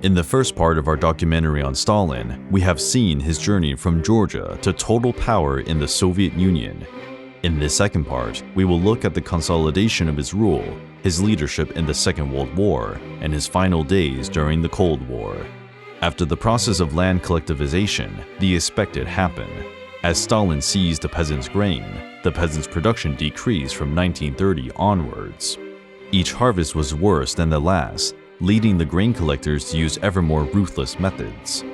In the first part of our documentary on Stalin, we have seen his journey from Georgia to total power in the Soviet Union. In this second part, we will look at the consolidation of his rule, his leadership in the Second World War, and his final days during the Cold War. After the process of land collectivization, the expected happened. As Stalin seized the peasants' grain, the peasants' production decreased from 1930 onwards. Each harvest was worse than the last, leading the grain collectors to use ever more ruthless methods.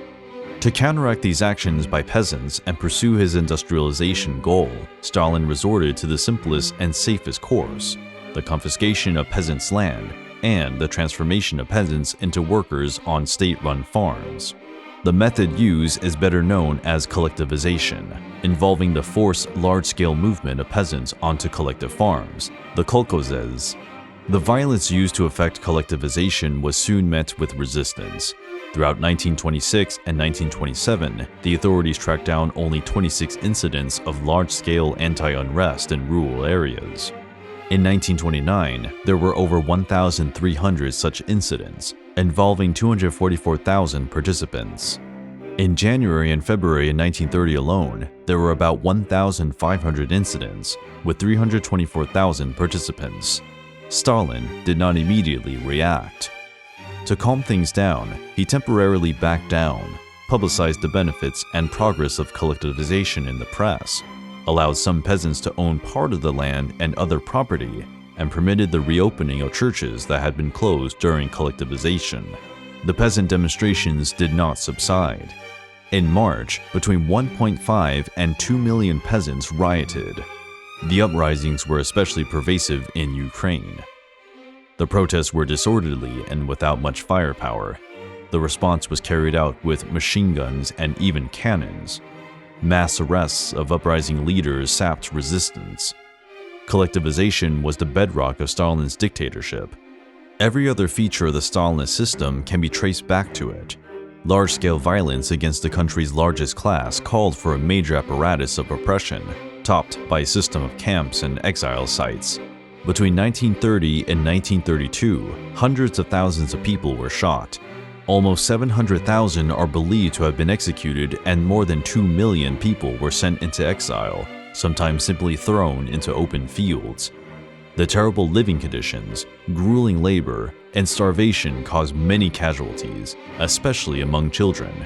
To counteract these actions by peasants and pursue his industrialization goal, Stalin resorted to the simplest and safest course: the confiscation of peasants' land and the transformation of peasants into workers on state-run farms. The method used is better known as collectivization, involving the forced large-scale movement of peasants onto collective farms, the kolkhozes. The violence used to effect collectivization was soon met with resistance. Throughout 1926 and 1927, the authorities tracked down only 26 incidents of large-scale anti-unrest in rural areas. In 1929, there were over 1,300 such incidents, involving 244,000 participants. In January and February in 1930 alone, there were about 1,500 incidents, with 324,000 participants. Stalin did not immediately react. To calm things down, he temporarily backed down, publicized the benefits and progress of collectivization in the press, allowed some peasants to own part of the land and other property, and permitted the reopening of churches that had been closed during collectivization. The peasant demonstrations did not subside. In March, between 1.5 and 2 million peasants rioted. The uprisings were especially pervasive in Ukraine. The protests were disorderly and without much firepower. The response was carried out with machine guns and even cannons. Mass arrests of uprising leaders sapped resistance. Collectivization was the bedrock of Stalin's dictatorship. Every other feature of the Stalinist system can be traced back to it. Large-scale violence against the country's largest class called for a major apparatus of oppression, topped by a system of camps and exile sites. Between 1930 and 1932, hundreds of thousands of people were shot. Almost 700,000 are believed to have been executed, and more than 2 million people were sent into exile, sometimes simply thrown into open fields. The terrible living conditions, grueling labor, and starvation caused many casualties, especially among children.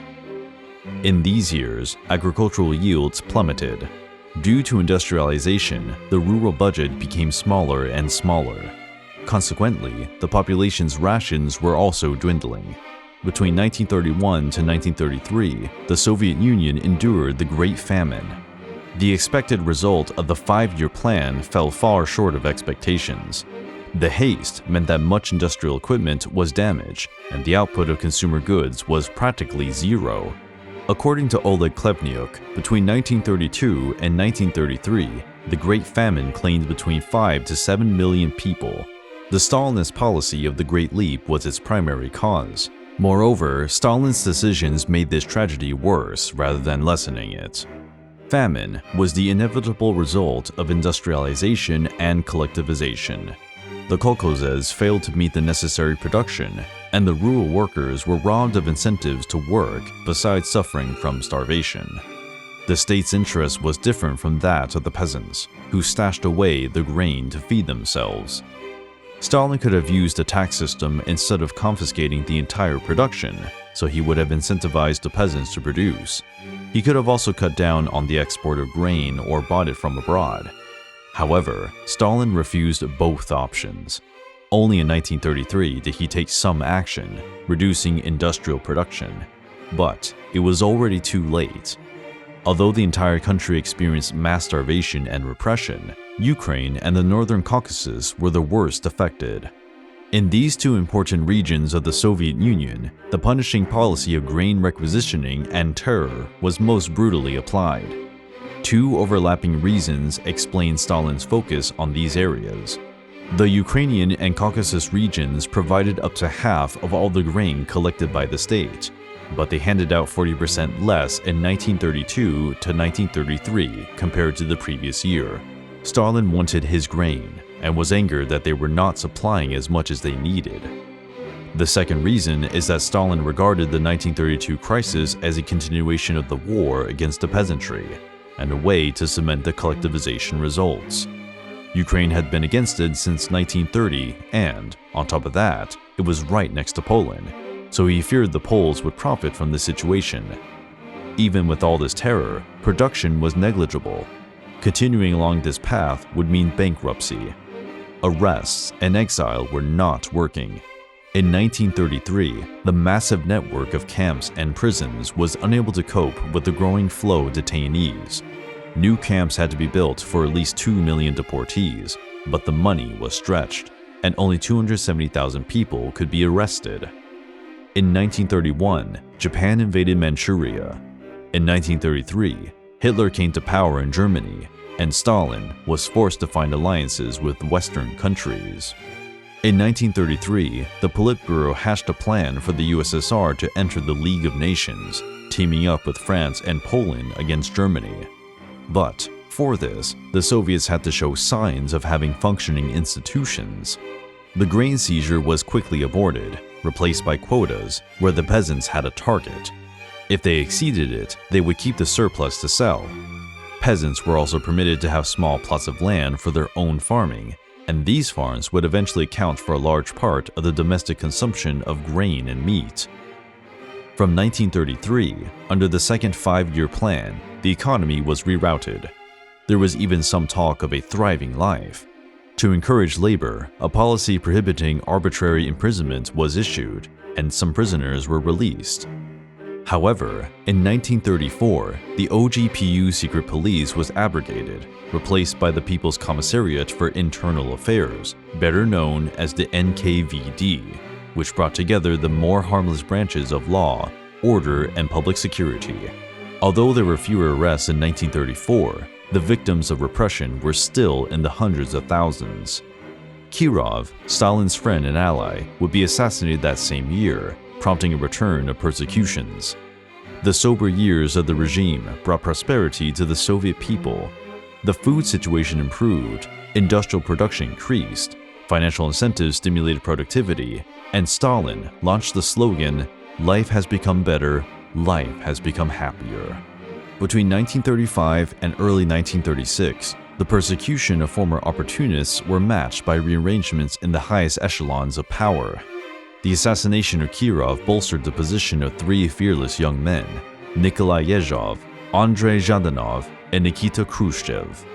In these years, agricultural yields plummeted. Due to industrialization, the rural budget became smaller and smaller. Consequently, the population's rations were also dwindling. Between 1931 to 1933, the Soviet Union endured the Great Famine. The expected result of the 5-year plan fell far short of expectations. The haste meant that much industrial equipment was damaged, and the output of consumer goods was practically zero. According to Oleg Khlebniuk, between 1932 and 1933, the Great Famine claimed between 5 to 7 million people. The Stalinist policy of the Great Leap was its primary cause. Moreover, Stalin's decisions made this tragedy worse rather than lessening it. Famine was the inevitable result of industrialization and collectivization. The kolkhozes failed to meet the necessary production, and the rural workers were robbed of incentives to work besides suffering from starvation. The state's interest was different from that of the peasants, who stashed away the grain to feed themselves. Stalin could have used a tax system instead of confiscating the entire production, so he would have incentivized the peasants to produce. He could have also cut down on the export of grain or bought it from abroad. However, Stalin refused both options. Only in 1933 did he take some action, reducing industrial production. But it was already too late. Although the entire country experienced mass starvation and repression, Ukraine and the Northern Caucasus were the worst affected. In these two important regions of the Soviet Union, the punishing policy of grain requisitioning and terror was most brutally applied. Two overlapping reasons explain Stalin's focus on these areas. The Ukrainian and Caucasus regions provided up to half of all the grain collected by the state, but they handed out 40% less in 1932 to 1933 compared to the previous year. Stalin wanted his grain and was angered that they were not supplying as much as they needed. The second reason is that Stalin regarded the 1932 crisis as a continuation of the war against the peasantry, and a way to cement the collectivization results. Ukraine had been against it since 1930, and, on top of that, it was right next to Poland, so he feared the Poles would profit from the situation. Even with all this terror, production was negligible. Continuing along this path would mean bankruptcy. Arrests and exile were not working. In 1933, the massive network of camps and prisons was unable to cope with the growing flow of detainees. New camps had to be built for at least 2 million deportees, but the money was stretched, and only 270,000 people could be arrested. In 1931, Japan invaded Manchuria. In 1933, Hitler came to power in Germany, and Stalin was forced to find alliances with Western countries. In 1933, the Politburo hatched a plan for the USSR to enter the League of Nations, teaming up with France and Poland against Germany. But, for this, the Soviets had to show signs of having functioning institutions. The grain seizure was quickly aborted, replaced by quotas, where the peasants had a target. If they exceeded it, they would keep the surplus to sell. Peasants were also permitted to have small plots of land for their own farming, and these farms would eventually account for a large part of the domestic consumption of grain and meat. From 1933, under the second five-year plan, the economy was rerouted. There was even some talk of a thriving life. To encourage labor, a policy prohibiting arbitrary imprisonment was issued, and some prisoners were released. However, in 1934, the OGPU secret police was abrogated, replaced by the People's Commissariat for Internal Affairs, better known as the NKVD, which brought together the more harmless branches of law, order, and public security. Although there were fewer arrests in 1934, the victims of repression were still in the hundreds of thousands. Kirov, Stalin's friend and ally, would be assassinated that same year, prompting a return of persecutions. The sober years of the regime brought prosperity to the Soviet people. The food situation improved, industrial production increased, financial incentives stimulated productivity, and Stalin launched the slogan, "Life has become better, life has become happier." Between 1935 and early 1936, the persecution of former opportunists were matched by rearrangements in the highest echelons of power. The assassination of Kirov bolstered the position of three fearless young men, Nikolai Yezhov, Andrei Zhdanov, and Nikita Khrushchev.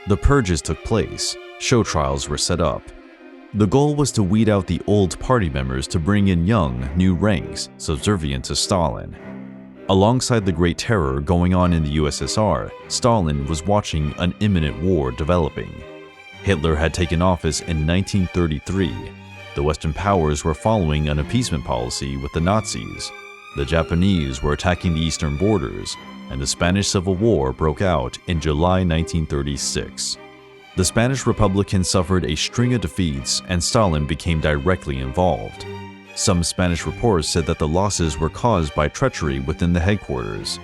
The purges took place, show trials were set up. The goal was to weed out the old party members to bring in young, new ranks subservient to Stalin. Alongside the Great Terror going on in the USSR, Stalin was watching an imminent war developing. Hitler had taken office in 1933. The Western powers were following an appeasement policy with the Nazis. The Japanese were attacking the eastern borders, and the Spanish Civil War broke out in July 1936. The Spanish Republicans suffered a string of defeats, and Stalin became directly involved. Some Spanish reports said that the losses were caused by treachery within the headquarters.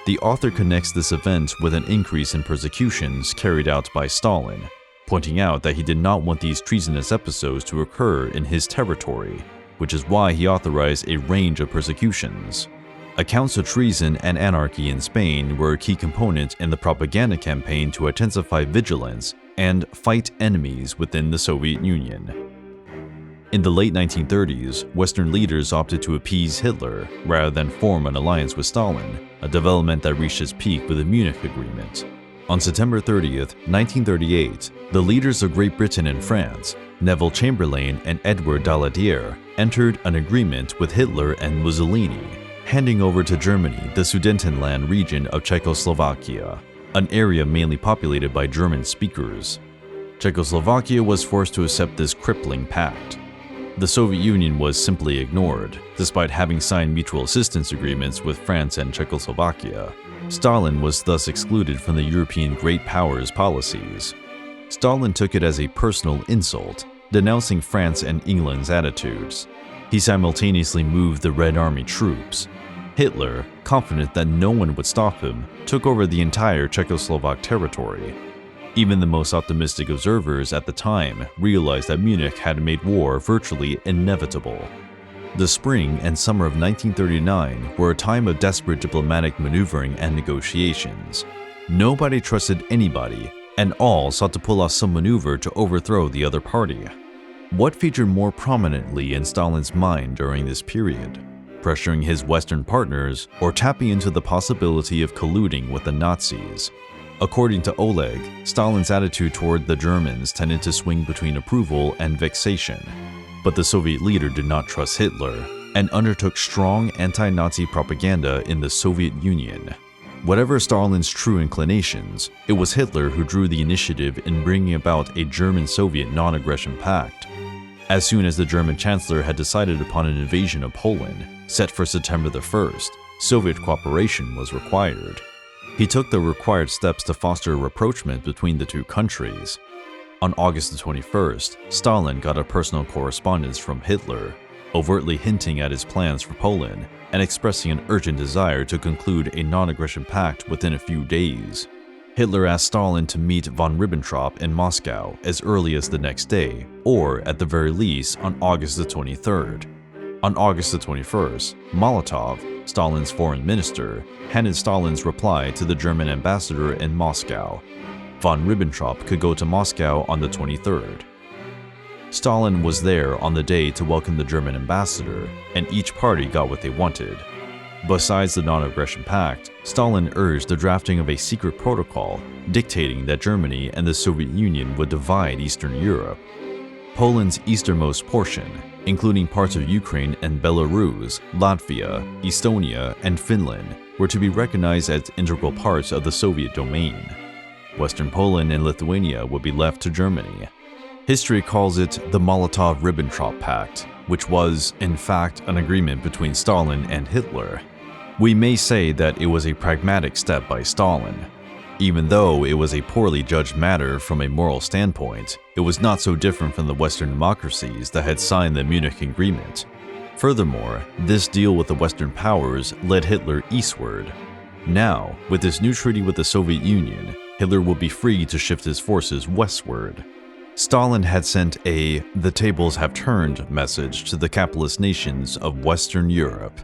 The author connects this event with an increase in persecutions carried out by Stalin, pointing out that he did not want these treasonous episodes to occur in his territory, which is why he authorized a range of persecutions. Accounts of treason and anarchy in Spain were a key component in the propaganda campaign to intensify vigilance and fight enemies within the Soviet Union. In the late 1930s, Western leaders opted to appease Hitler rather than form an alliance with Stalin, a development that reached its peak with the Munich Agreement. On September 30th, 1938, the leaders of Great Britain and France, Neville Chamberlain and Edward Daladier, entered an agreement with Hitler and Mussolini, handing over to Germany the Sudetenland region of Czechoslovakia, an area mainly populated by German speakers. Czechoslovakia was forced to accept this crippling pact. The Soviet Union was simply ignored, despite having signed mutual assistance agreements with France and Czechoslovakia. Stalin was thus excluded from the European great powers' policies. Stalin took it as a personal insult, denouncing France and England's attitudes. He simultaneously moved the Red Army troops. Hitler, confident that no one would stop him, took over the entire Czechoslovak territory. Even the most optimistic observers at the time realized that Munich had made war virtually inevitable. The spring and summer of 1939 were a time of desperate diplomatic maneuvering and negotiations. Nobody trusted anybody, and all sought to pull off some maneuver to overthrow the other party. What featured more prominently in Stalin's mind during this period? Pressuring his Western partners or tapping into the possibility of colluding with the Nazis? According to Oleg, Stalin's attitude toward the Germans tended to swing between approval and vexation. But the Soviet leader did not trust Hitler and undertook strong anti-Nazi propaganda in the Soviet Union. Whatever Stalin's true inclinations, it was Hitler who drew the initiative in bringing about a German-Soviet non-aggression pact. As soon as the German Chancellor had decided upon an invasion of Poland, set for September the 1st, Soviet cooperation was required. He took the required steps to foster a rapprochement between the two countries. On August the 21st, Stalin got a personal correspondence from Hitler, overtly hinting at his plans for Poland and expressing an urgent desire to conclude a non-aggression pact within a few days. Hitler asked Stalin to meet von Ribbentrop in Moscow as early as the next day, or at the very least on August the 23rd. On August the 21st, Molotov, Stalin's foreign minister, handed Stalin's reply to the German ambassador in Moscow. Von Ribbentrop could go to Moscow on the 23rd. Stalin was there on the day to welcome the German ambassador, and each party got what they wanted. Besides the non-aggression pact, Stalin urged the drafting of a secret protocol dictating that Germany and the Soviet Union would divide Eastern Europe. Poland's easternmost portion, including parts of Ukraine and Belarus, Latvia, Estonia, and Finland, were to be recognized as integral parts of the Soviet domain. Western Poland and Lithuania would be left to Germany. History calls it the Molotov-Ribbentrop Pact, which was, in fact, an agreement between Stalin and Hitler. We may say that it was a pragmatic step by Stalin. Even though it was a poorly judged matter from a moral standpoint, it was not so different from the Western democracies that had signed the Munich Agreement. Furthermore, this deal with the Western powers led Hitler eastward. Now, with this new treaty with the Soviet Union, Hitler would be free to shift his forces westward. Stalin had sent a "the tables have turned" message to the capitalist nations of Western Europe.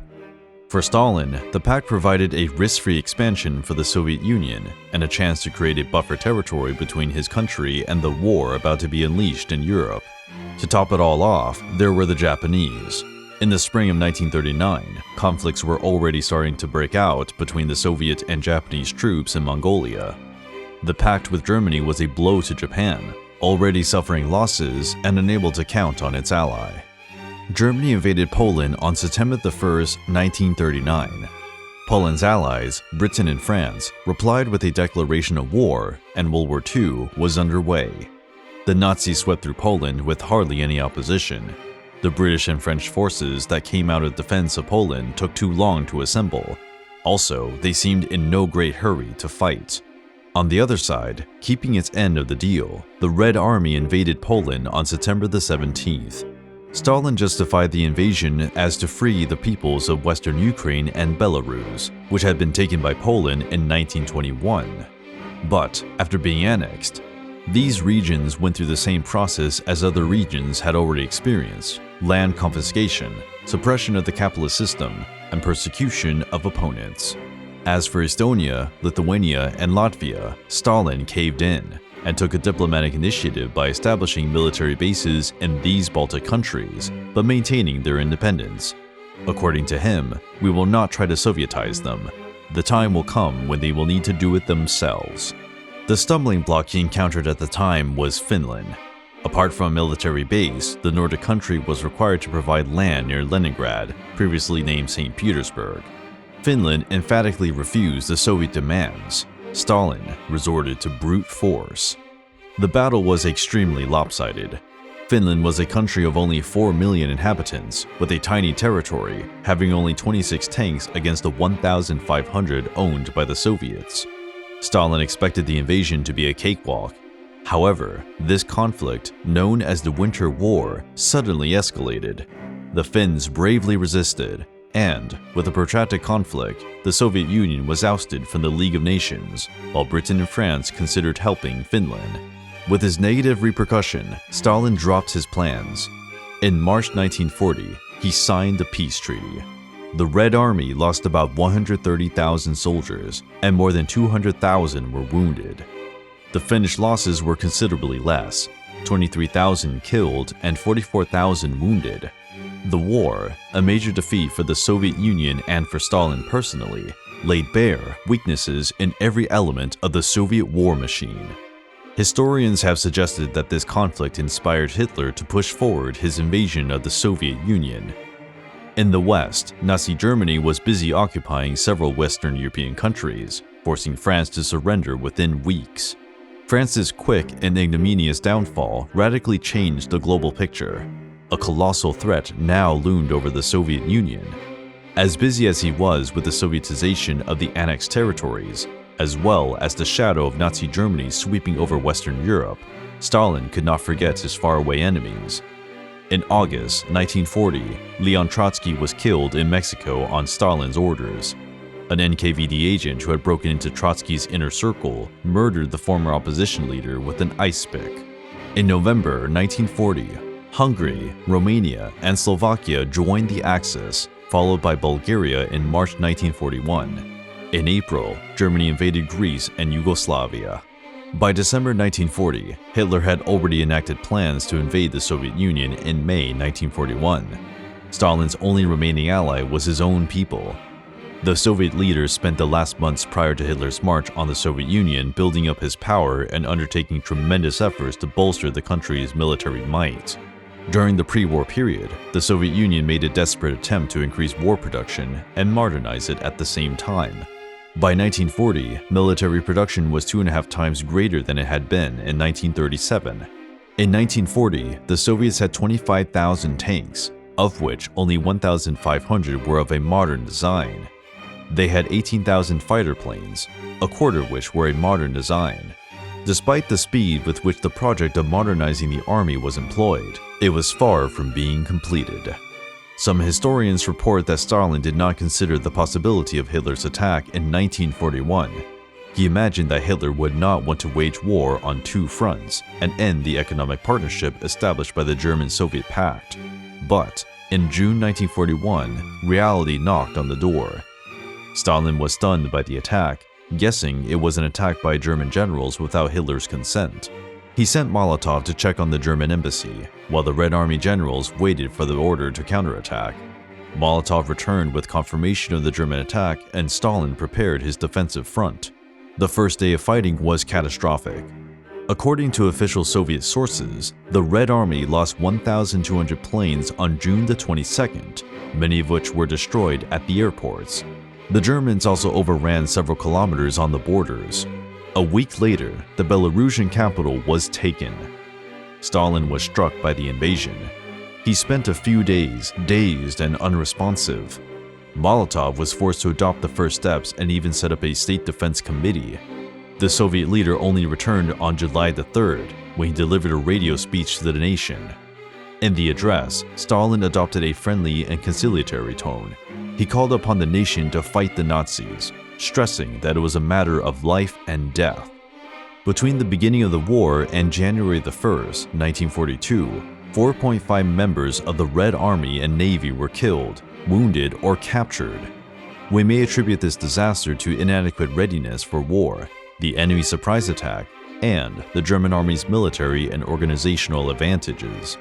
For Stalin, the pact provided a risk-free expansion for the Soviet Union and a chance to create a buffer territory between his country and the war about to be unleashed in Europe. To top it all off, there were the Japanese. In the spring of 1939, conflicts were already starting to break out between the Soviet and Japanese troops in Mongolia. The pact with Germany was a blow to Japan, already suffering losses and unable to count on its ally. Germany invaded Poland on September 1st, 1939. Poland's allies, Britain and France, replied with a declaration of war, and World War II was underway. The Nazis swept through Poland with hardly any opposition. The British and French forces that came out of defense of Poland took too long to assemble. Also, they seemed in no great hurry to fight. On the other side, keeping its end of the deal, the Red Army invaded Poland on September the 17th. Stalin justified the invasion as to free the peoples of Western Ukraine and Belarus, which had been taken by Poland in 1921. But after being annexed, these regions went through the same process as other regions had already experienced: land confiscation, suppression of the capitalist system, and persecution of opponents. As for Estonia, Lithuania, and Latvia, Stalin caved in and took a diplomatic initiative by establishing military bases in these Baltic countries, but maintaining their independence. According to him, we will not try to Sovietize them. The time will come when they will need to do it themselves. The stumbling block he encountered at the time was Finland. Apart from a military base, the Nordic country was required to provide land near Leningrad, previously named St. Petersburg. Finland emphatically refused the Soviet demands. Stalin resorted to brute force. The battle was extremely lopsided. Finland was a country of only 4 million inhabitants, with a tiny territory, having only 26 tanks against the 1,500 owned by the Soviets. Stalin expected the invasion to be a cakewalk. However, this conflict, known as the Winter War, suddenly escalated. The Finns bravely resisted, and, with a protracted conflict, the Soviet Union was ousted from the League of Nations, while Britain and France considered helping Finland. With his negative repercussion, Stalin dropped his plans. In March 1940, he signed the peace treaty. The Red Army lost about 130,000 soldiers, and more than 200,000 were wounded. The Finnish losses were considerably less, 23,000 killed and 44,000 wounded. The war, a major defeat for the Soviet Union and for Stalin personally, laid bare weaknesses in every element of the Soviet war machine. Historians have suggested that this conflict inspired Hitler to push forward his invasion of the Soviet Union. In the West, Nazi Germany was busy occupying several Western European countries, forcing France to surrender within weeks. France's quick and ignominious downfall radically changed the global picture. A colossal threat now loomed over the Soviet Union. As busy as he was with the Sovietization of the annexed territories, as well as the shadow of Nazi Germany sweeping over Western Europe, Stalin could not forget his faraway enemies. In August 1940, Leon Trotsky was killed in Mexico on Stalin's orders. An NKVD agent who had broken into Trotsky's inner circle murdered the former opposition leader with an ice pick. In November 1940, Hungary, Romania, and Slovakia joined the Axis, followed by Bulgaria in March 1941. In April, Germany invaded Greece and Yugoslavia. By December 1940, Hitler had already enacted plans to invade the Soviet Union in May 1941. Stalin's only remaining ally was his own people. The Soviet leader spent the last months prior to Hitler's march on the Soviet Union building up his power and undertaking tremendous efforts to bolster the country's military might. During the pre-war period, the Soviet Union made a desperate attempt to increase war production and modernize it at the same time. By 1940, military production was 2.5 times greater than it had been in 1937. In 1940, the Soviets had 25,000 tanks, of which only 1,500 were of a modern design. They had 18,000 fighter planes, a quarter of which were a modern design. Despite the speed with which the project of modernizing the army was employed, it was far from being completed. Some historians report that Stalin did not consider the possibility of Hitler's attack in 1941. He imagined that Hitler would not want to wage war on two fronts and end the economic partnership established by the German-Soviet Pact. But in June 1941, reality knocked on the door. Stalin was stunned by the attack, guessing it was an attack by German generals without Hitler's consent. He sent Molotov to check on the German embassy, while the Red Army generals waited for the order to counterattack. Molotov returned with confirmation of the German attack, and Stalin prepared his defensive front. The first day of fighting was catastrophic. According to official Soviet sources, the Red Army lost 1,200 planes on June the 22nd, many of which were destroyed at the airports. The Germans also overran several kilometers on the borders. A week later, the Belarusian capital was taken. Stalin was struck by the invasion. He spent a few days dazed and unresponsive. Molotov was forced to adopt the first steps and even set up a state defense committee. The Soviet leader only returned on July the 3rd, when he delivered a radio speech to the nation. In the address, Stalin adopted a friendly and conciliatory tone. He called upon the nation to fight the Nazis, stressing that it was a matter of life and death. Between the beginning of the war and January the 1st, 1942, 4.5 members of the Red Army and Navy were killed, wounded, or captured. We may attribute this disaster to inadequate readiness for war, the enemy surprise attack, and the German army's military and organizational advantages.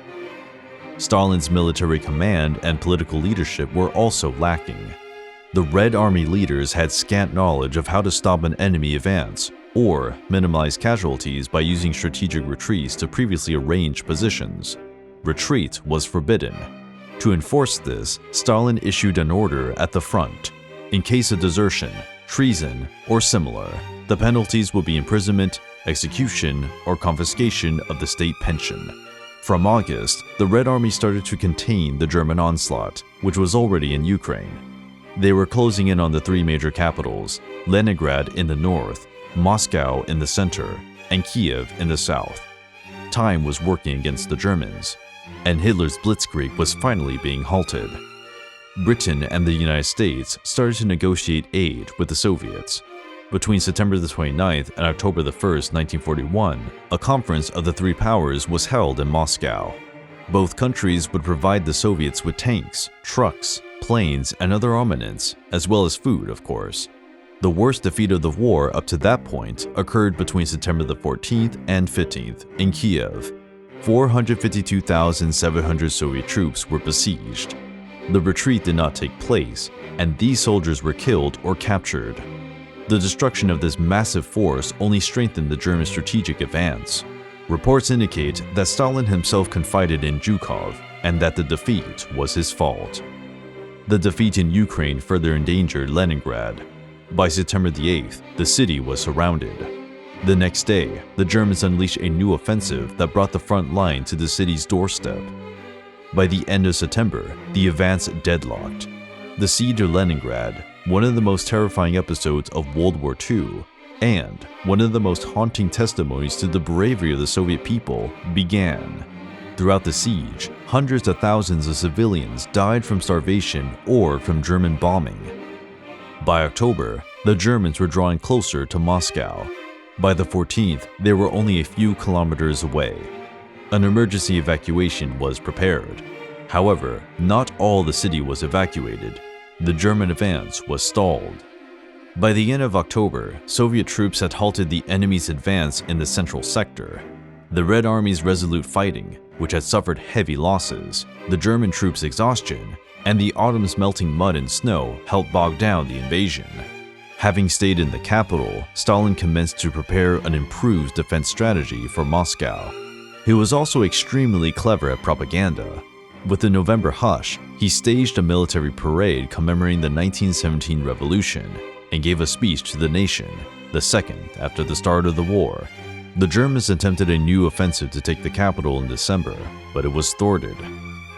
Stalin's military command and political leadership were also lacking. The Red Army leaders had scant knowledge of how to stop an enemy advance or minimize casualties by using strategic retreats to previously arranged positions. Retreat was forbidden. To enforce this, Stalin issued an order at the front. In case of desertion, treason, or similar, the penalties would be imprisonment, execution, or confiscation of the state pension. From August, the Red Army started to contain the German onslaught, which was already in Ukraine. They were closing in on the three major capitals, Leningrad in the north, Moscow in the center, and Kiev in the south. Time was working against the Germans, and Hitler's blitzkrieg was finally being halted. Britain and the United States started to negotiate aid with the Soviets. Between September the 29th and October the 1st, 1941, a conference of the three powers was held in Moscow. Both countries would provide the Soviets with tanks, trucks, planes, and other armaments, as well as food, of course. The worst defeat of the war up to that point occurred between September the 14th and 15th in Kiev. 452,700 Soviet troops were besieged. The retreat did not take place, and these soldiers were killed or captured. The destruction of this massive force only strengthened the German strategic advance. Reports indicate that Stalin himself confided in Zhukov and that the defeat was his fault. The defeat in Ukraine further endangered Leningrad. By September the 8th, the city was surrounded. The next day, the Germans unleashed a new offensive that brought the front line to the city's doorstep. By the end of September, the advance deadlocked. The siege of Leningrad, one of the most terrifying episodes of World War II, and one of the most haunting testimonies to the bravery of the Soviet people, began. Throughout the siege, hundreds of thousands of civilians died from starvation or from German bombing. By October, the Germans were drawing closer to Moscow. By the 14th, they were only a few kilometers away. An emergency evacuation was prepared. However, not all the city was evacuated. The German advance was stalled. By the end of October, Soviet troops had halted the enemy's advance in the central sector. The Red Army's resolute fighting, which had suffered heavy losses, the German troops' exhaustion, and the autumn's melting mud and snow helped bog down the invasion. Having stayed in the capital, Stalin commenced to prepare an improved defense strategy for Moscow. He was also extremely clever at propaganda. With the November hush, he staged a military parade commemorating the 1917 revolution and gave a speech to the nation, the second after the start of the war. The Germans attempted a new offensive to take the capital in December, but it was thwarted.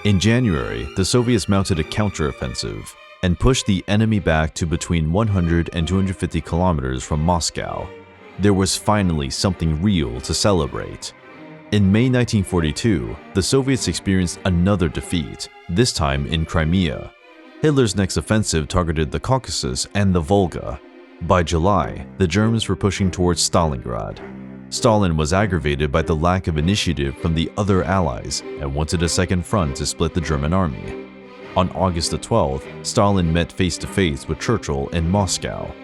In January, the Soviets mounted a counteroffensive and pushed the enemy back to between 100 and 250 kilometers from Moscow. There was finally something real to celebrate. In May 1942, the Soviets experienced another defeat, this time in Crimea. Hitler's next offensive targeted the Caucasus and the Volga. By July, the Germans were pushing towards Stalingrad. Stalin was aggravated by the lack of initiative from the other allies and wanted a second front to split the German army. On August the 12th, Stalin met face-to-face with Churchill in Moscow.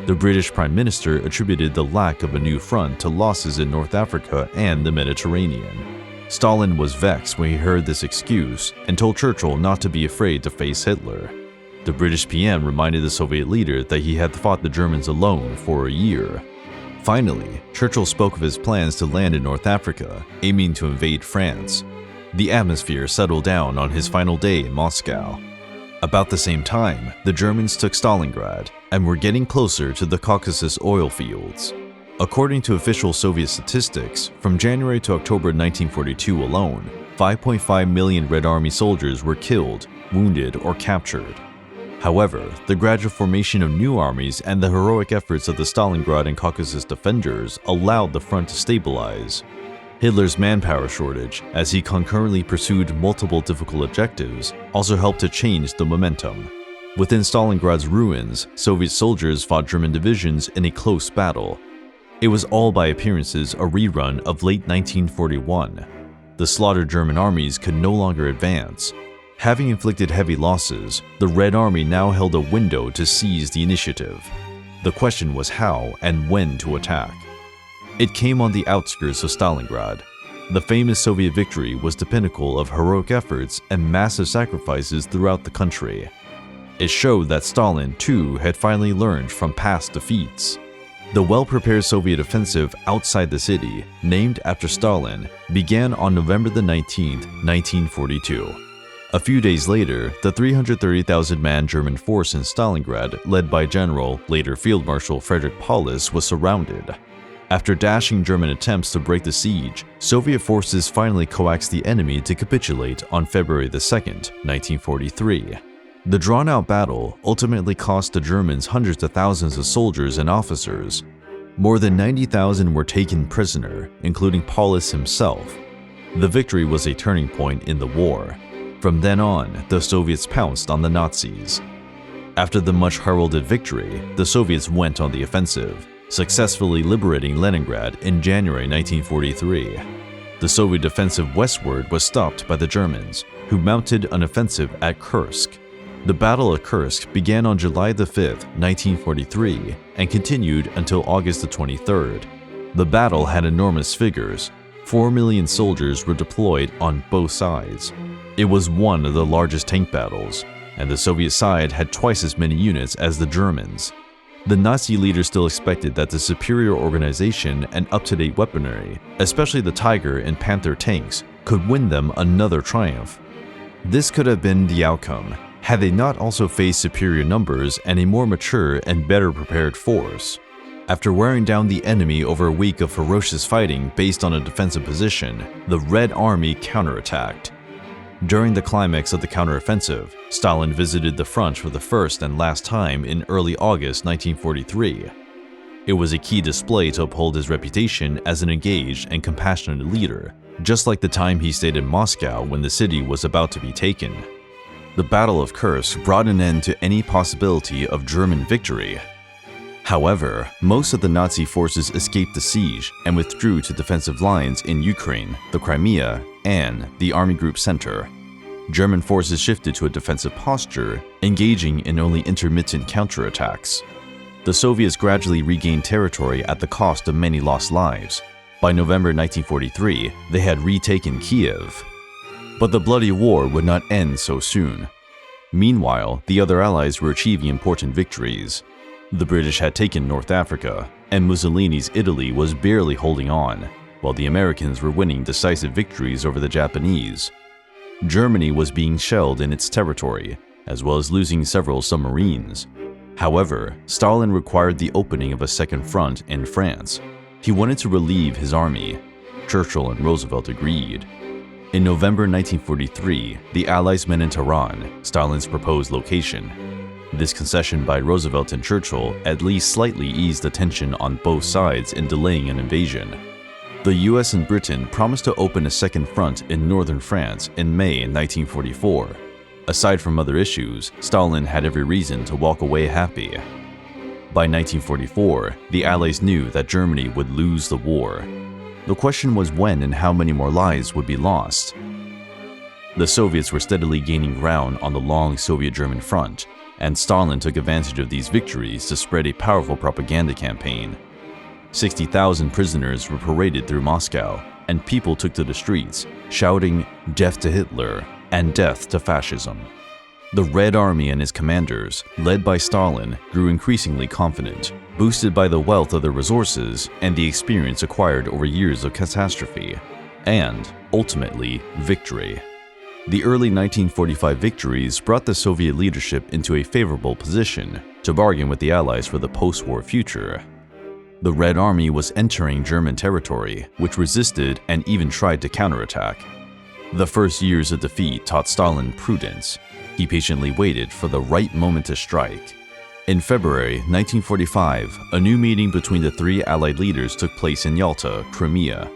The British Prime Minister attributed the lack of a new front to losses in North Africa and the Mediterranean. Stalin was vexed when he heard this excuse and told Churchill not to be afraid to face Hitler. The British PM reminded the Soviet leader that he had fought the Germans alone for a year. Finally, Churchill spoke of his plans to land in North Africa, aiming to invade France. The atmosphere settled down on his final day in Moscow. About the same time, the Germans took Stalingrad and were getting closer to the Caucasus oil fields. According to official Soviet statistics, from January to October 1942 alone, 5.5 million Red Army soldiers were killed, wounded, or captured. However, the gradual formation of new armies and the heroic efforts of the Stalingrad and Caucasus defenders allowed the front to stabilize. Hitler's manpower shortage, as he concurrently pursued multiple difficult objectives, also helped to change the momentum. Within Stalingrad's ruins, Soviet soldiers fought German divisions in a close battle. It was all by appearances a rerun of late 1941. The slaughtered German armies could no longer advance. Having inflicted heavy losses, the Red Army now held a window to seize the initiative. The question was how and when to attack. It came on the outskirts of Stalingrad. The famous Soviet victory was the pinnacle of heroic efforts and massive sacrifices throughout the country. It showed that Stalin, too, had finally learned from past defeats. The well-prepared Soviet offensive outside the city, named after Stalin, began on November the 19th, 1942. A few days later, the 330,000-man German force in Stalingrad, led by General, later Field Marshal Frederick Paulus, was surrounded. After dashing German attempts to break the siege, Soviet forces finally coaxed the enemy to capitulate on February the 2nd, 1943. The drawn-out battle ultimately cost the Germans hundreds of thousands of soldiers and officers. More than 90,000 were taken prisoner, including Paulus himself. The victory was a turning point in the war. From then on, the Soviets pounced on the Nazis. After the much-heralded victory, the Soviets went on the offensive, successfully liberating Leningrad in January 1943. The Soviet offensive westward was stopped by the Germans, who mounted an offensive at Kursk. The Battle of Kursk began on July 5, 1943, and continued until August 23. The battle had enormous figures. 4 million soldiers were deployed on both sides. It was one of the largest tank battles, and the Soviet side had twice as many units as the Germans. The Nazi leaders still expected that the superior organization and up-to-date weaponry, especially the Tiger and Panther tanks, could win them another triumph. This could have been the outcome, had they not also faced superior numbers and a more mature and better prepared force. After wearing down the enemy over a week of ferocious fighting based on a defensive position, the Red Army counterattacked. During the climax of the counteroffensive, Stalin visited the front for the first and last time in early August 1943. It was a key display to uphold his reputation as an engaged and compassionate leader, just like the time he stayed in Moscow when the city was about to be taken. The Battle of Kursk brought an end to any possibility of German victory. However, most of the Nazi forces escaped the siege and withdrew to defensive lines in Ukraine, the Crimea, and the Army Group Center. German forces shifted to a defensive posture, engaging in only intermittent counterattacks. The Soviets gradually regained territory at the cost of many lost lives. By November 1943, they had retaken Kiev. But the bloody war would not end so soon. Meanwhile, the other allies were achieving important victories. The British had taken North Africa, and Mussolini's Italy was barely holding on, while the Americans were winning decisive victories over the Japanese. Germany was being shelled in its territory, as well as losing several submarines. However, Stalin required the opening of a second front in France. He wanted to relieve his army. Churchill and Roosevelt agreed. In November 1943, the Allies met in Tehran, Stalin's proposed location. This concession by Roosevelt and Churchill at least slightly eased the tension on both sides in delaying an invasion. The US and Britain promised to open a second front in northern France in May 1944. Aside from other issues, Stalin had every reason to walk away happy. By 1944, the Allies knew that Germany would lose the war. The question was when and how many more lives would be lost. The Soviets were steadily gaining ground on the long Soviet-German front, and Stalin took advantage of these victories to spread a powerful propaganda campaign. 60,000 prisoners were paraded through Moscow, and people took to the streets, shouting "Death to Hitler" and "Death to Fascism." The Red Army and its commanders, led by Stalin, grew increasingly confident, boosted by the wealth of their resources and the experience acquired over years of catastrophe, and, ultimately, victory. The early 1945 victories brought the Soviet leadership into a favorable position to bargain with the Allies for the post-war future. The Red Army was entering German territory, which resisted and even tried to counterattack. The first years of defeat taught Stalin prudence. He patiently waited for the right moment to strike. In February 1945, a new meeting between the three Allied leaders took place in Yalta, Crimea.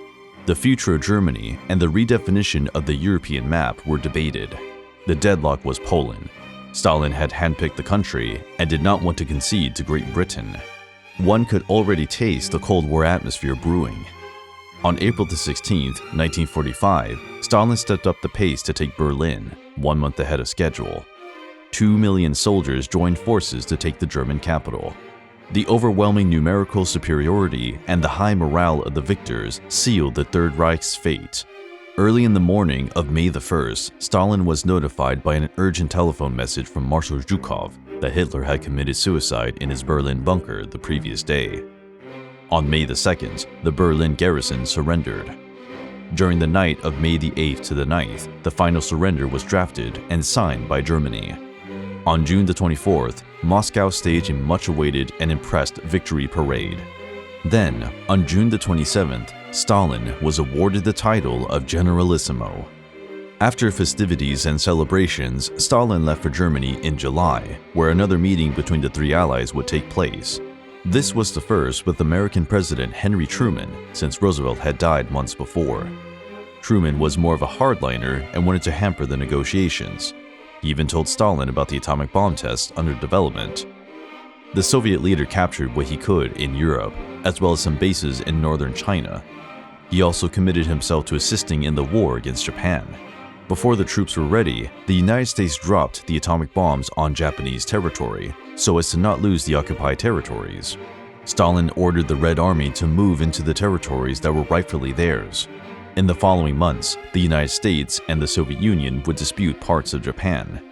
The future of Germany and the redefinition of the European map were debated. The deadlock was Poland. Stalin had handpicked the country and did not want to concede to Great Britain. One could already taste the Cold War atmosphere brewing. On April 16, 1945, Stalin stepped up the pace to take Berlin, 1 month ahead of schedule. 2 million soldiers joined forces to take the German capital. The overwhelming numerical superiority and the high morale of the victors sealed the Third Reich's fate. Early in the morning of May 1st, Stalin was notified by an urgent telephone message from Marshal Zhukov that Hitler had committed suicide in his Berlin bunker the previous day. On May 2nd, the Berlin garrison surrendered. During the night of May 8th to the 9th, the final surrender was drafted and signed by Germany. On June 24th, Moscow staged a much-awaited and impressed victory parade. Then, on June 27th, Stalin was awarded the title of Generalissimo. After festivities and celebrations, Stalin left for Germany in July, where another meeting between the three allies would take place. This was the first with American President Henry Truman since Roosevelt had died months before. Truman was more of a hardliner and wanted to hamper the negotiations. He even told Stalin about the atomic bomb tests under development. The Soviet leader captured what he could in Europe, as well as some bases in northern China. He also committed himself to assisting in the war against Japan. Before the troops were ready, the United States dropped the atomic bombs on Japanese territory so as to not lose the occupied territories. Stalin ordered the Red Army to move into the territories that were rightfully theirs. In the following months, the United States and the Soviet Union would dispute parts of Japan.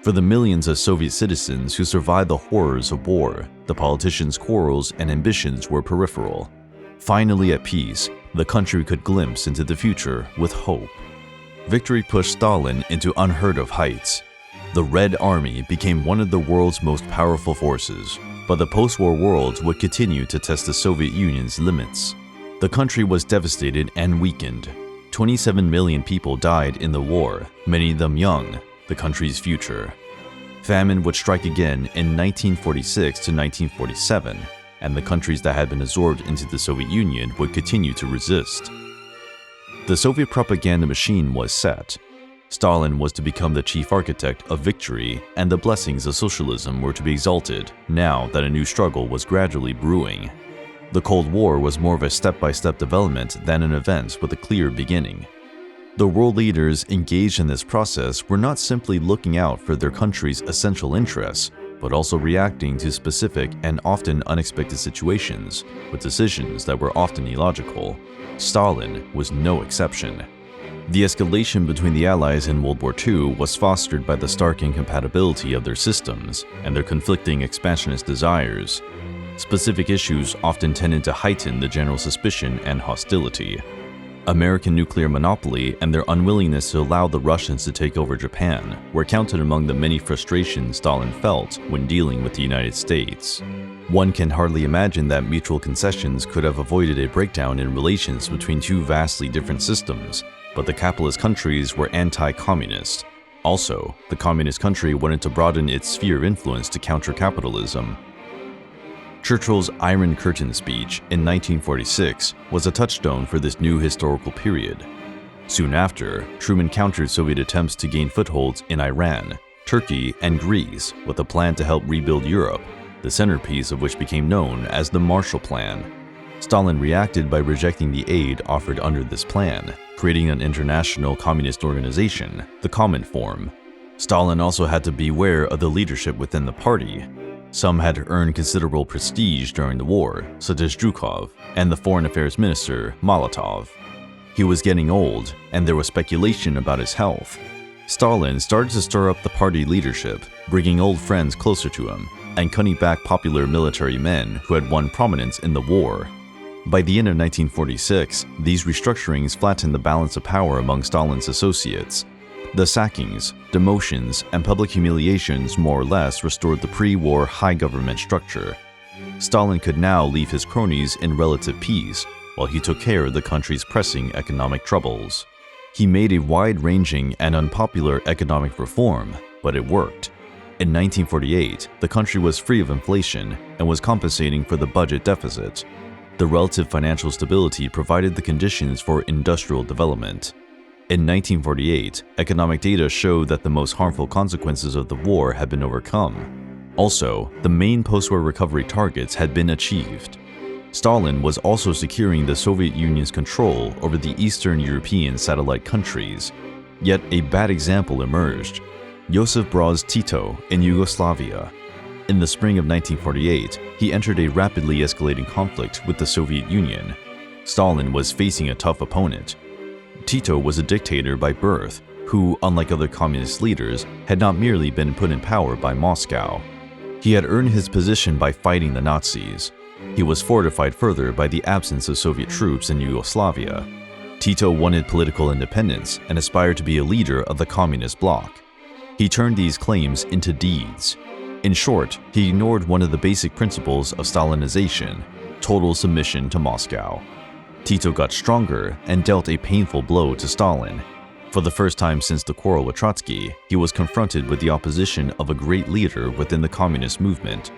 For the millions of Soviet citizens who survived the horrors of war, the politicians' quarrels and ambitions were peripheral. Finally at peace, the country could glimpse into the future with hope. Victory pushed Stalin into unheard-of heights. The Red Army became one of the world's most powerful forces, but the post-war world would continue to test the Soviet Union's limits. The country was devastated and weakened. 27 million people died in the war, many of them young, the country's future. Famine would strike again in 1946 to 1947, and the countries that had been absorbed into the Soviet Union would continue to resist. The Soviet propaganda machine was set. Stalin was to become the chief architect of victory, and the blessings of socialism were to be exalted now that a new struggle was gradually brewing. The Cold War was more of a step-by-step development than an event with a clear beginning. The world leaders engaged in this process were not simply looking out for their country's essential interests, but also reacting to specific and often unexpected situations with decisions that were often illogical. Stalin was no exception. The escalation between the Allies in World War II was fostered by the stark incompatibility of their systems and their conflicting expansionist desires. Specific issues often tended to heighten the general suspicion and hostility. American nuclear monopoly and their unwillingness to allow the Russians to take over Japan were counted among the many frustrations Stalin felt when dealing with the United States. One can hardly imagine that mutual concessions could have avoided a breakdown in relations between two vastly different systems, but the capitalist countries were anti-communist. Also, the communist country wanted to broaden its sphere of influence to counter capitalism. Churchill's Iron Curtain speech in 1946 was a touchstone for this new historical period. Soon after, Truman countered Soviet attempts to gain footholds in Iran, Turkey, and Greece with a plan to help rebuild Europe, the centerpiece of which became known as the Marshall Plan. Stalin reacted by rejecting the aid offered under this plan, creating an international communist organization, the Comintform. Stalin also had to beware of the leadership within the party. Some had earned considerable prestige during the war, such as Zhukov and the Foreign Affairs Minister, Molotov. He was getting old, and there was speculation about his health. Stalin started to stir up the party leadership, bringing old friends closer to him, and cutting back popular military men who had won prominence in the war. By the end of 1946, these restructurings flattened the balance of power among Stalin's associates. The sackings, demotions, and public humiliations more or less restored the pre-war high government structure. Stalin could now leave his cronies in relative peace while he took care of the country's pressing economic troubles. He made a wide-ranging and unpopular economic reform, but it worked. In 1948, the country was free of inflation and was compensating for the budget deficit. The relative financial stability provided the conditions for industrial development. In 1948, economic data showed that the most harmful consequences of the war had been overcome. Also, the main post-war recovery targets had been achieved. Stalin was also securing the Soviet Union's control over the Eastern European satellite countries. Yet a bad example emerged: Josip Broz Tito in Yugoslavia. In the spring of 1948, he entered a rapidly escalating conflict with the Soviet Union. Stalin was facing a tough opponent. Tito was a dictator by birth, who, unlike other communist leaders, had not merely been put in power by Moscow. He had earned his position by fighting the Nazis. He was fortified further by the absence of Soviet troops in Yugoslavia. Tito wanted political independence and aspired to be a leader of the communist bloc. He turned these claims into deeds. In short, he ignored one of the basic principles of Stalinization: total submission to Moscow. Tito got stronger and dealt a painful blow to Stalin. For the first time since the quarrel with Trotsky, he was confronted with the opposition of a great leader within the communist movement.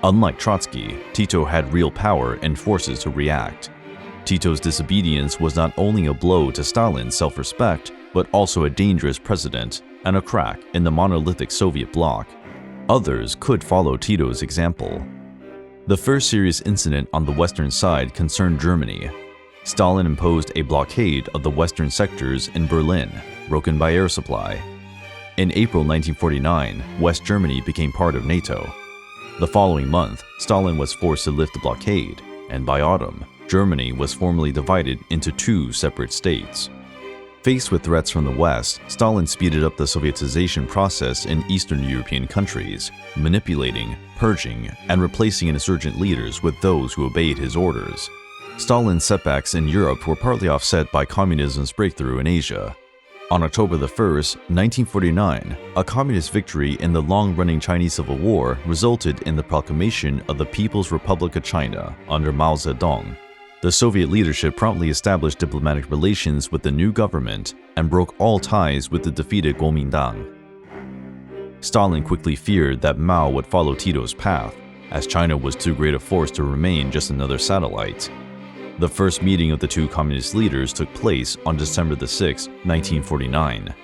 Unlike Trotsky, Tito had real power and forces to react. Tito's disobedience was not only a blow to Stalin's self-respect, but also a dangerous precedent and a crack in the monolithic Soviet bloc. Others could follow Tito's example. The first serious incident on the western side concerned Germany. Stalin imposed a blockade of the western sectors in Berlin, broken by air supply. In April 1949, West Germany became part of NATO. The following month, Stalin was forced to lift the blockade, and by autumn, Germany was formally divided into two separate states. Faced with threats from the West, Stalin speeded up the Sovietization process in Eastern European countries, manipulating, purging, and replacing insurgent leaders with those who obeyed his orders. Stalin's setbacks in Europe were partly offset by communism's breakthrough in Asia. On October 1, 1949, a communist victory in the long-running Chinese Civil War resulted in the proclamation of the People's Republic of China under Mao Zedong. The Soviet leadership promptly established diplomatic relations with the new government and broke all ties with the defeated Kuomintang. Stalin quickly feared that Mao would follow Tito's path, as China was too great a force to remain just another satellite. The first meeting of the two communist leaders took place on December 6, 1949.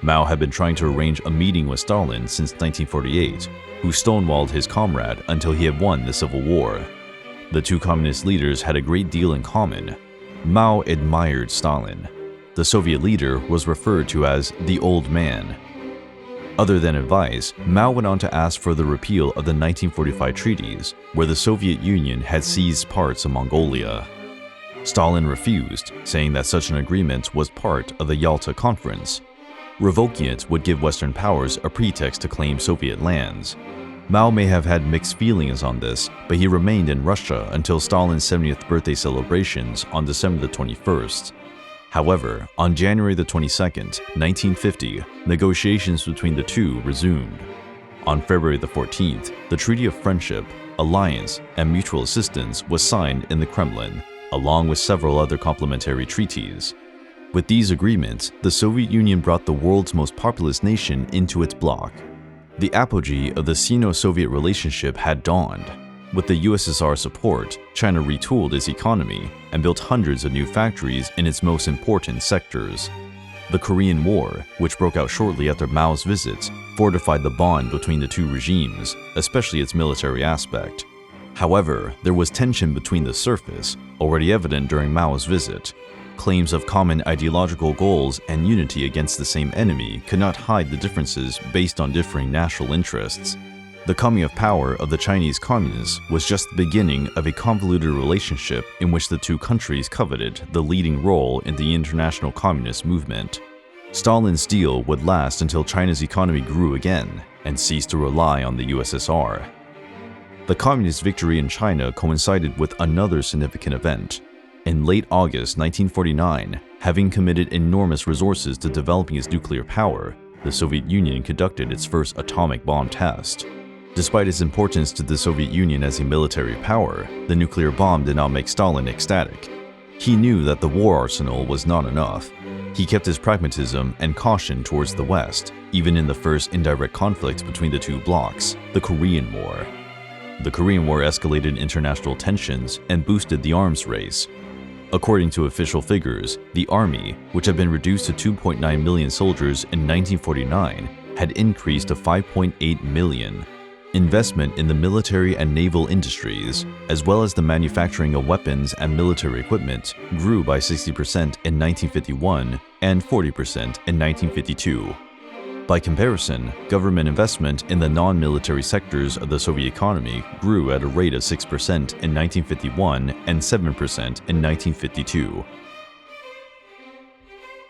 Mao had been trying to arrange a meeting with Stalin since 1948, who stonewalled his comrade until he had won the Civil War. The two communist leaders had a great deal in common. Mao admired Stalin. The Soviet leader was referred to as the old man. Other than advice, Mao went on to ask for the repeal of the 1945 treaties, where the Soviet Union had seized parts of Mongolia. Stalin refused, saying that such an agreement was part of the Yalta Conference. Revoking it would give Western powers a pretext to claim Soviet lands. Mao may have had mixed feelings on this, but he remained in Russia until Stalin's 70th birthday celebrations on December 21st. However, on January 22, 1950, negotiations between the two resumed. On February 14th, the Treaty of Friendship, Alliance, and Mutual Assistance was signed in the Kremlin, along with several other complementary treaties. With these agreements, the Soviet Union brought the world's most populous nation into its bloc. The apogee of the Sino-Soviet relationship had dawned. With the USSR support, China retooled its economy and built hundreds of new factories in its most important sectors. The Korean War, which broke out shortly after Mao's visit, fortified the bond between the two regimes, especially its military aspect. However, there was tension between the surface, already evident during Mao's visit. Claims of common ideological goals and unity against the same enemy could not hide the differences based on differing national interests. The coming of power of the Chinese Communists was just the beginning of a convoluted relationship in which the two countries coveted the leading role in the international communist movement. Stalin's deal would last until China's economy grew again and ceased to rely on the USSR. The communist victory in China coincided with another significant event. In late August 1949, having committed enormous resources to developing its nuclear power, the Soviet Union conducted its first atomic bomb test. Despite its importance to the Soviet Union as a military power, the nuclear bomb did not make Stalin ecstatic. He knew that the war arsenal was not enough. He kept his pragmatism and caution towards the West, even in the first indirect conflict between the two blocs, the Korean War. The Korean War escalated international tensions and boosted the arms race. According to official figures, the army, which had been reduced to 2.9 million soldiers in 1949, had increased to 5.8 million. Investment in the military and naval industries, as well as the manufacturing of weapons and military equipment, grew by 60% in 1951 and 40% in 1952. By comparison, government investment in the non-military sectors of the Soviet economy grew at a rate of 6% in 1951 and 7% in 1952.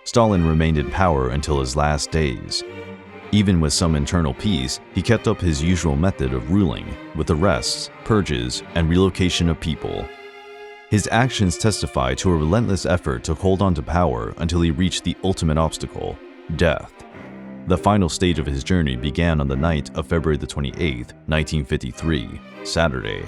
Stalin remained in power until his last days. Even with some internal peace, he kept up his usual method of ruling, with arrests, purges, and relocation of people. His actions testify to a relentless effort to hold on to power until he reached the ultimate obstacle, death. The final stage of his journey began on the night of February 28, 1953, Saturday.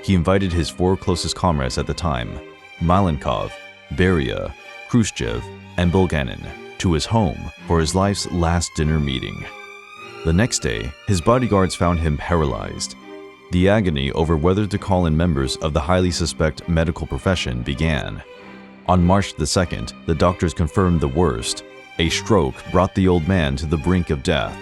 He invited his four closest comrades at the time, Malenkov, Beria, Khrushchev, and Bulganin, to his home for his life's last dinner meeting. The next day, his bodyguards found him paralyzed. The agony over whether to call in members of the highly suspect medical profession began. On March 2nd, the doctors confirmed the worst. A stroke brought the old man to the brink of death.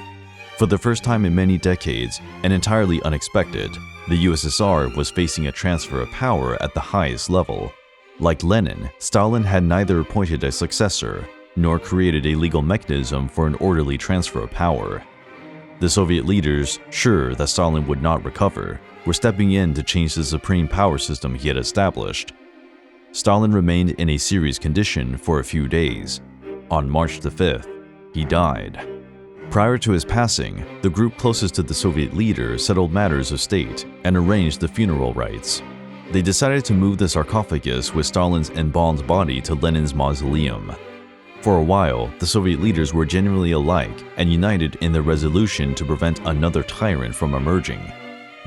For the first time in many decades, and entirely unexpected, the USSR was facing a transfer of power at the highest level. Like Lenin, Stalin had neither appointed a successor nor created a legal mechanism for an orderly transfer of power. The Soviet leaders, sure that Stalin would not recover, were stepping in to change the supreme power system he had established. Stalin remained in a serious condition for a few days. On March the 5th, he died. Prior to his passing, the group closest to the Soviet leader settled matters of state and arranged the funeral rites. They decided to move the sarcophagus with Stalin's embalmed body to Lenin's mausoleum. For a while, the Soviet leaders were genuinely alike and united in their resolution to prevent another tyrant from emerging.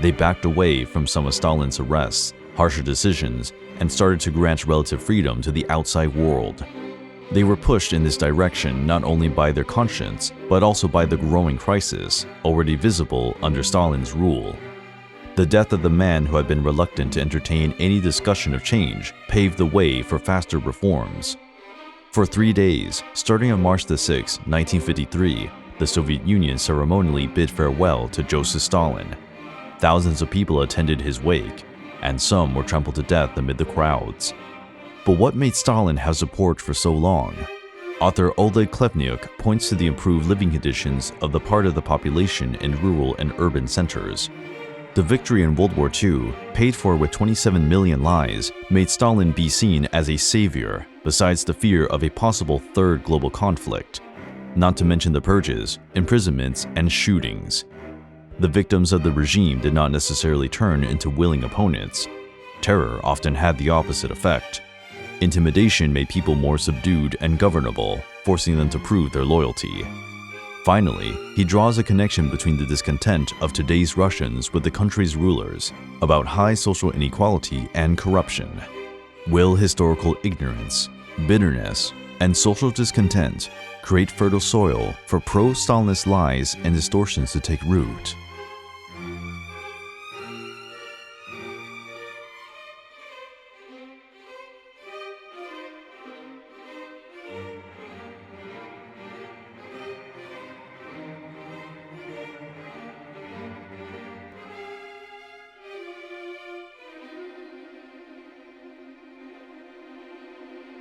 They backed away from some of Stalin's arrests, harsher decisions, and started to grant relative freedom to the outside world. They were pushed in this direction not only by their conscience, but also by the growing crisis, already visible under Stalin's rule. The death of the man who had been reluctant to entertain any discussion of change paved the way for faster reforms. For 3 days, starting on March 6, 1953, the Soviet Union ceremonially bid farewell to Joseph Stalin. Thousands of people attended his wake, and some were trampled to death amid the crowds. But what made Stalin have support for so long? Author Oleg Klevniuk points to the improved living conditions of the part of the population in rural and urban centers. The victory in World War II, paid for with 27 million lives, made Stalin be seen as a savior, besides the fear of a possible third global conflict, not to mention the purges, imprisonments, and shootings. The victims of the regime did not necessarily turn into willing opponents. Terror often had the opposite effect. Intimidation made people more subdued and governable, forcing them to prove their loyalty. Finally, he draws a connection between the discontent of today's Russians with the country's rulers about high social inequality and corruption. Will historical ignorance, bitterness, and social discontent create fertile soil for pro-Stalinist lies and distortions to take root?